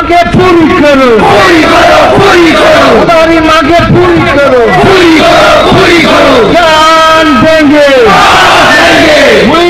के पूरी करो हमारी मांगे पूरी करो जान देंगे we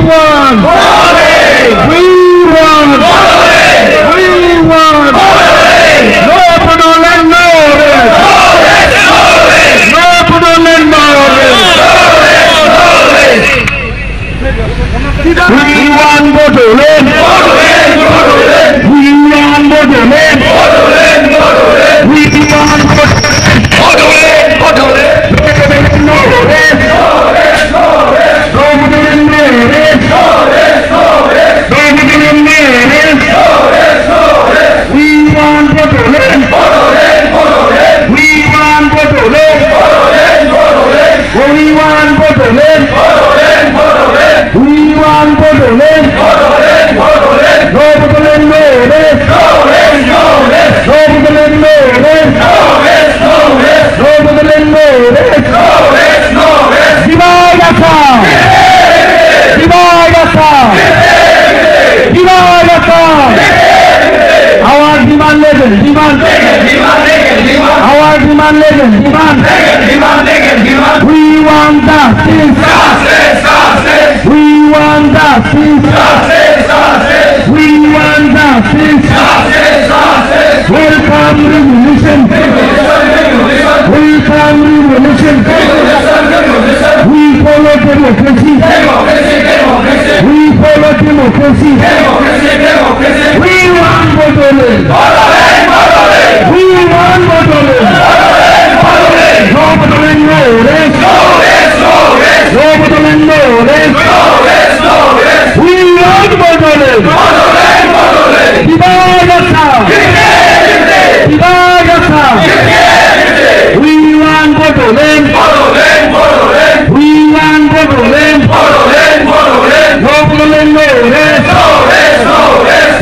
want no Puduland no Puduland no we want Puduland we want Puduland we want we want justice. We want justice. Welcome revolution. We follow democracy. We follow democracy. We want Puduland. We want Puduland. No Puduland, no rest. No Puduland, no rest. We want Puduland. Divagasa. We want Puduland. We want Puduland. No Puduland, no rest.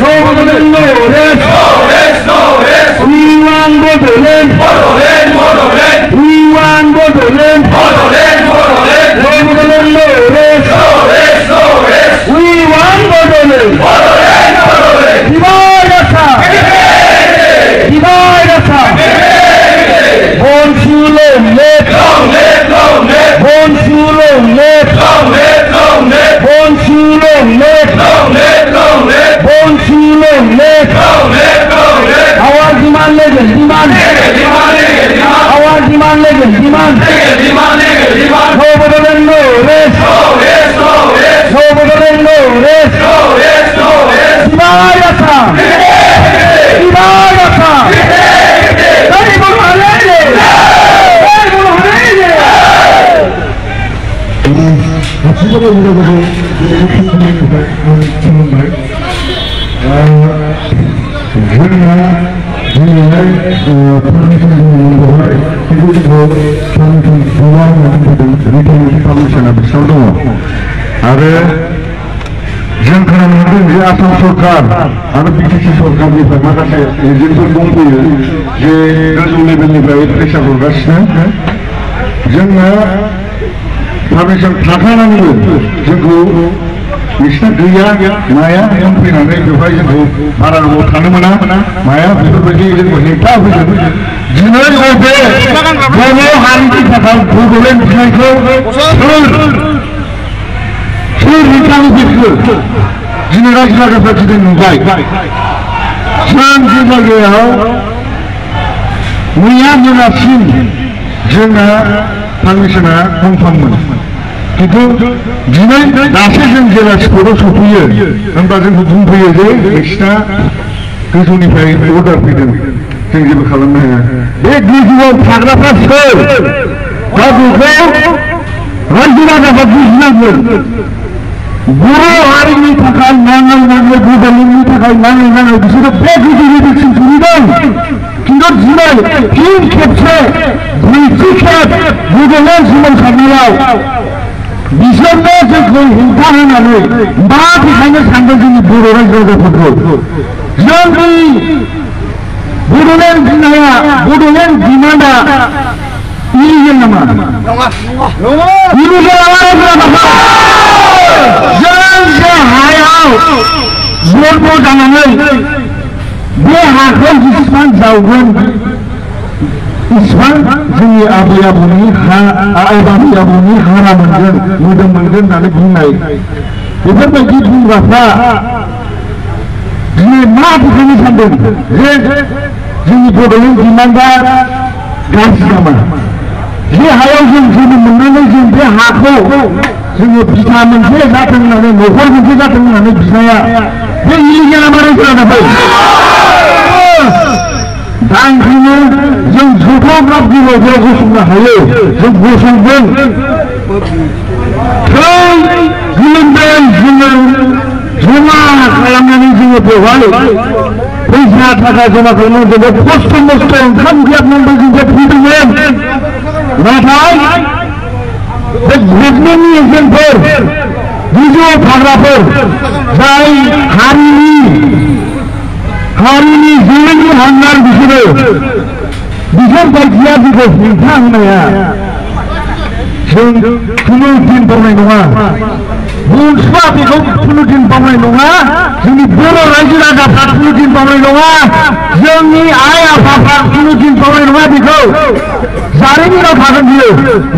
No Puduland, no rest. We want Puduland. We want Puduland. No Puduland, no rest. We want Puduland. Divagasa. Won't you long live? Won't you long live? Won't you long live? Won't you long live? Our demand legend, demand. Our demand legend, demand. No Puduland, no rest. No Puduland, no rest. Divagasa. जों खोनानो मोनदों जे आसाम सरकार आरो BTC सरकारनिफ्राय माखासे एजेन्टफोर दंफैयो जे गोजौ लेभेलनिफ्राय pressure हरगासिनो जोङो पारमिसन थाखानानैबो जोंखौ नोंसिना गैया माया फैनानै बेवहाय जोंखौ बारा गोबाव थानो मोना माया बेफोरबायदि जोंखौ हेंथा होफैदों दिनै बबे बर' हारिनि थाखाय बड'लेण्ड बिनायखौ सोर हेंथा होफैखो दिनै रायजो राजाफ्रा दिनै नुबाय जों जे जायगायाव मैया मोनासिम जोंना पारमिसना कनफार्ममोन किन्तु दिनै दासो जों जेला स्पटआव सफैयो होनबा जोंखौ बुंफैयो जे नोंसिना गोजौनिफ्राय अर्डार फैदों जों जेबो खालामनो हाया बे गोजौआव थाग्राफ्रा सोर दा बेखौ रायजो राजाफ्रा बुजिनांगोन बर' हारिनि थाखाय नाङै बड'लेण्डनि थाखाय नाङै बिसोरो बे गोजौ लेभेलसिम सहैदों किन्तु दिनै फिन खेबसे ब्रैथि खेब बड'लेण्ड सोमावसारनायाव बिसोरनो जोंखौ हेंथा होनानै मा देखायनो सानदों जोंनि बर' रायजो राजाफोरखौ जोंनि बड'लेण्ड बिनाया बड'लेण्ड डिमान्डआ इलिगेल नामा इलिगेल नामा जों जे हायाव जन्म जानानै बे हाखौ जेसेबां जावगोन इसिबां जोंनि आबै आबौनि हारा मोनगोन मोदोम मोनगोन होननानै बुंनाय बेफोरबायदि बुंग्राफ्रा दिनै मा बुंनो सानदों जे जोंनि बड'लेण्ड डिमान्डआ गाज्रि नामा जे हायाव जों जोनोम मोननानै जों बे हाखौ जोङो बिथा मोनसे जाथों होननानै न'खर मोनसे जाथों होननानै बिनाया बे इलिगेला मारै जानांगौ दा ओंखायनो जों जथ'ग्राब गिबियाव गसंनो हायो जों गसंगोन गोलोमदै जोङो जमा खालामनानै जोङो बेवहाय फैसा थाखा जमा खालामनानै जोङो खस्थ' मस्थ' ओंखाम गैयाब्लाबो जों फैदोंमोन नाथाय बे गभर्नमेन्टनि एजेन्टफोर गोजौआव थाग्राफोर जाय हारिनि जोंनि हान्नार बिसोर बायदिया जोंखौ हेंथा होनाया जों खुनु दिन बावनाय नङा बुंसुआ बेखौ खुनु दिन बावनाय नङा जोंनि बर' रायजो राजाफ्रा खुनु दिन बावनाय नङा जोंनि आइ आफाफ्रा खुनु दिन बावनाय नङा बेखौ जारिमिनाव थागोन बियो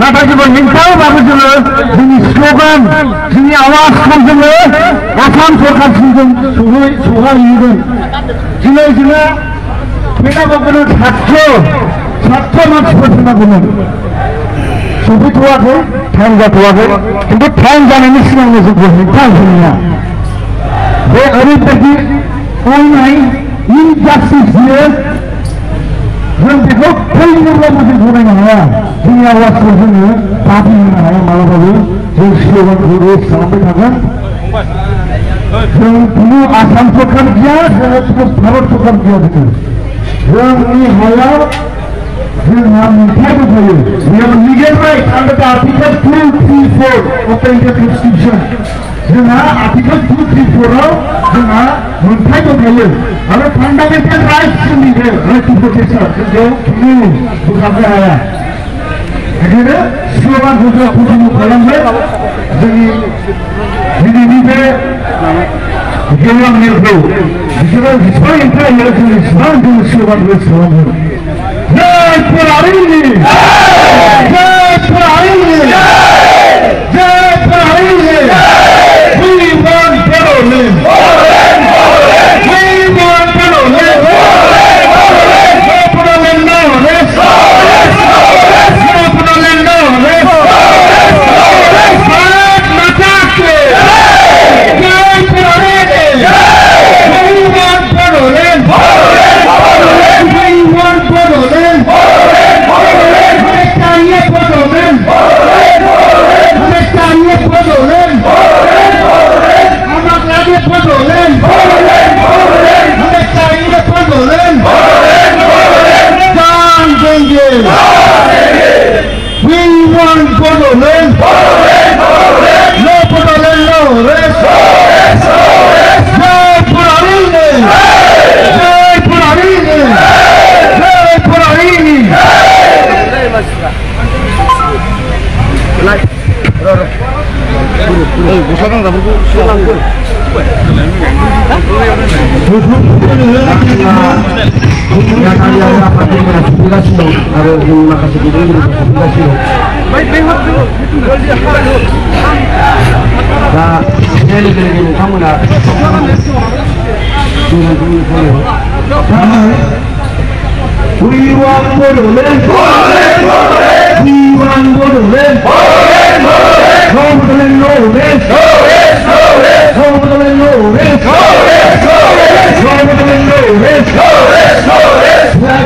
नाथाय जोङो हेंथा होबाबो जोङो जोंनि स्ल'गान जोंनि आवाजखौ जोङो आसाम सरकारसिम जों सौहैगोन दिनै जोङो फैनांगौखौनो सातस' मानसिफोर फैनांगौमोन सफैथ'वाखै टाइम जाथ'वाखै खिन्थु टाइम जानायनि सिगांनो जोंखौ हेंथा होनाया बे ओरैबायदि अयनाय इनजास्टिस बियो जों बेखौ फैनोब्लाबो जों गनायनो हाया जोंनि आवाजखौ जोङो दाबि होनो हाया मालाबाबो जों स्ल'गानखौ रेस खालामबाय थागोन जों खुनु आसाम सरकार गैया जोङो भारत सरकार गैया जोंनि हायाव जोंहा मोनथाय दंखायो we have a legal right under the article 234 of the Indian Constitution जोंहा article 234 आव जोंहा मोनथाय दंखायो आरो fundamental rights जोंनि बे right to protection जों खुनु बोखारनो हाया बेखायनो स्ल'गानखौ जों कन्टिनिउ खालामबाय जोंनि दिनैनि बे गेवलां मेलखौ बिसोरो जेसेबां हेंथा होयो जों एसेबां जों स्ल'गान रेस खालामगोन जय फरारिनि जय फरारिनि जय फरारिनि we want Boroland we want Boroland no Boroland no rest no Boroland no rest Bharat Mata ki jay Fararini we want Boroland we want Boroland हमें चाहिए Boroland हमें चाहिए Boroland हमें चाहिए Boroland हमें चाहिए Boroland जान देंगे we want Boroland no Boroland no rest जय फरारिनी जय फरारिनी जय फरारिनी We want Boroland we want Boroland no Boroland no rest no Boroland no rest no Boroland no rest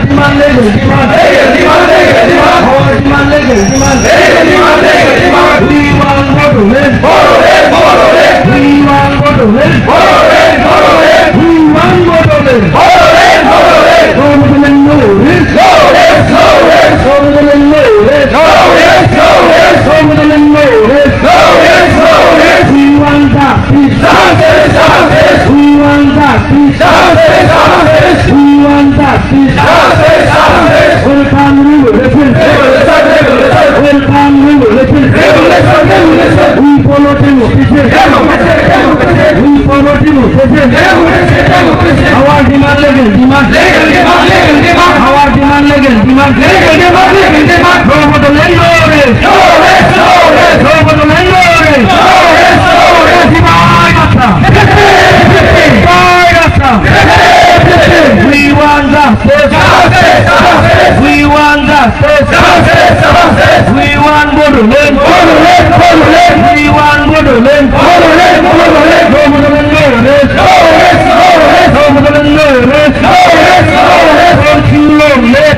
demand legal demand our demand legal demand we want Boroland we want Boroland we want Boroland no Boroland no rest no Boroland no rest we want justice we want justice we want justice welcome revolution we follow democracy we follow democracy our demand our demand legal demand go for the landlord go for the landlord we want justice we want justice we want Bodoland we want Bodoland go for the landlord don't you long let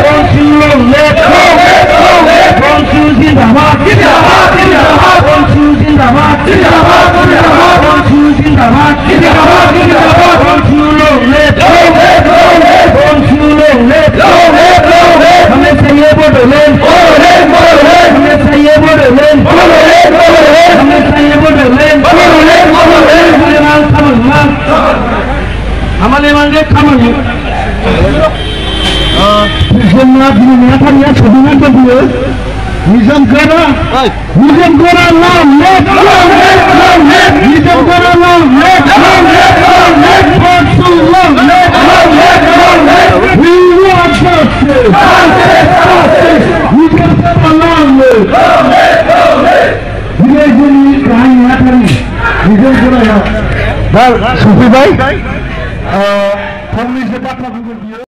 don't you long let don't you Zindabad don't you Zindabad don't you Zindabad don't you long let don't you long let हमें चाहिए Bodoland हमें चाहिए Bodoland हमें चाहिए Bodoland हमारे मांगे Khaman Nizaamna dunia sebelum itu Nizam kara Nizam kara long Nizam kara long we want justice Nizam kara long Nizam kara Sufi bhai हमने से बात